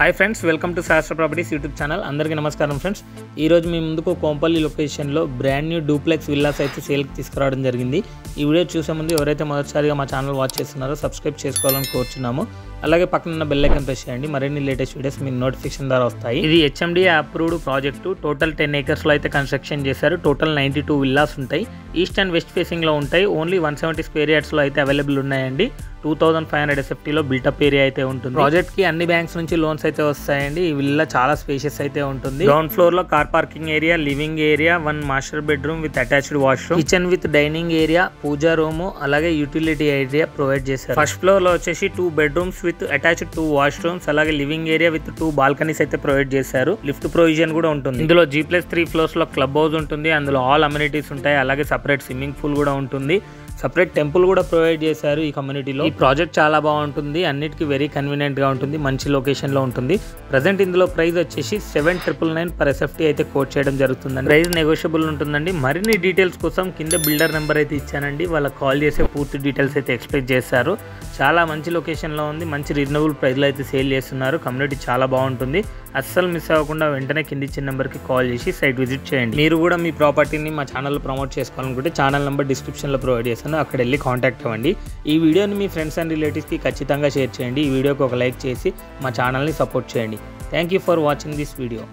Hi friends, welcome to శాస్త్ర properties YouTube channel. అందరికీ నమస్కారం ఫ్రెండ్స్. ఈరోజు మీ ముందుకు కోంపల్లి లొకేషన్లో బ్రాండ్ న్యూ డూప్లెక్స్ విల్లాస్ అయితే సేల్కి తీసుకురావడం జరిగింది. ఈ వీడియో చూసే ముందు ఎవరైతే మొదటిసారిగా మా ఛానల్ వాచ్ చేస్తున్నారో సబ్స్క్రైబ్ చేసుకోవాలని కోరుచున్నాము. అలాగే పక్కన ఉన్న బెల్ ఐకాన్ ప్రెస్ చేయండి, మరిన్ని లేటెస్ట్ వీడియోస్ మీకు నోటిఫికేషన్ ద్వారా వస్తాయి. ఇది HMDA అప్రూవ్డ్ ప్రాజెక్టు. టోటల్ 10 acresలో అయితే కన్స్ట్రక్షన్ చేశారు. టోటల్ 92 విల్లాస్ ఉంటాయి. ఈస్ట్ అండ్ వెస్ట్ ఫేసింగ్లో ఉంటాయి. ఓన్లీ 170 స్క్వేర్ యార్డ్స్లో అయితే అవైలబుల్ ఉన్నాయండి. 2500 SFTలో బిల్టప్ ఏరియా అయితే ఉంటుంది. ప్రాజెక్ట్కి అన్ని బ్యాంక్స్ నుంచి లోన్స్ అయితే వస్తాయండి. ఈ విల్లా చాలా స్పేషియస్ అయితే ఉంటుంది. గ్రౌండ్ ఫ్లోర్లో car parking area, living area, 1 master bedroom with attached washroom, kitchen with dining area, puja room, అలాగే యూటిలిటీ ఏరియా ప్రొవైడ్ చేశారు. ఫస్ట్ ఫ్లోర్లో వచ్చేసి 2 bedrooms విత్ అటాచ్డ్ 2 washrooms, అలాగే లివింగ్ ఏరియా విత్ 2 balconies అయితే ప్రొవైడ్ చేశారు. లిఫ్ట్ ప్రొవిజన్ కూడా ఉంటుంది. ఇందులో G+3 floors లో క్లబ్ హౌస్ ఉంటుంది. అందులో ఆల్ అమ్యూనిటీస్ ఉంటాయి. అలాగే సపరేట్ స్విమ్మింగ్ పూల్ కూడా ఉంటుంది. సపరేట్ టెంపుల్ కూడా ప్రొవైడ్ చేశారు ఈ కమ్యూనిటీలో. ఈ ప్రాజెక్ట్ చాలా బాగుంటుంది. అన్నిటికీ వెరీ కన్వీనియంట్ గా ఉంటుంది. మంచి లొకేషన్ లో ఉంటుంది. ప్రజెంట్ ఇందులో ప్రైస్ వచ్చేసి 7,999 per SFT అయితే కోట్ చేయడం జరుగుతుందండి. ప్రైస్ నెగోషియబుల్ ఉంటుందండి. మరిన్ని డీటెయిల్స్ కోసం కింద బిల్డర్ నెంబర్ అయితే ఇచ్చానండి. వాళ్ళకి కాల్ చేసే పూర్తి డీటెయిల్స్ అయితే ఎక్స్ప్లెయిన్ చేస్తారు. చాలా మంచి లొకేషన్ లో ఉంది. మంచి రీజనబుల్ ప్రైస్లో అయితే సేల్ చేస్తున్నారు. కమ్యూనిటీ చాలా బాగుంటుంది. అస్సలు మిస్ అవ్వకుండా వెంటనే కింద ఇచ్చిన నెంబర్కి కాల్ చేసి సైట్ విజిట్ చేయండి. మీరు కూడా మీ ప్రాపర్టీని మా ఛానల్లో ప్రమోట్ చేసుకోవాలనుకుంటే ఛానల్ నెంబర్ డిస్క్రిప్షన్లో ప్రొవైడ్ చేస్తాను. అక్కడ వెళ్ళి కాంటాక్ట్ అవ్వండి. ఈ వీడియోని మీ ఫ్రెండ్స్ అండ్ రిలేటివ్స్కి ఖచ్చితంగా షేర్ చేయండి. ఈ వీడియోకి ఒక లైక్ చేసి మా ఛానల్ని సపోర్ట్ చేయండి. Thank you for watching this video.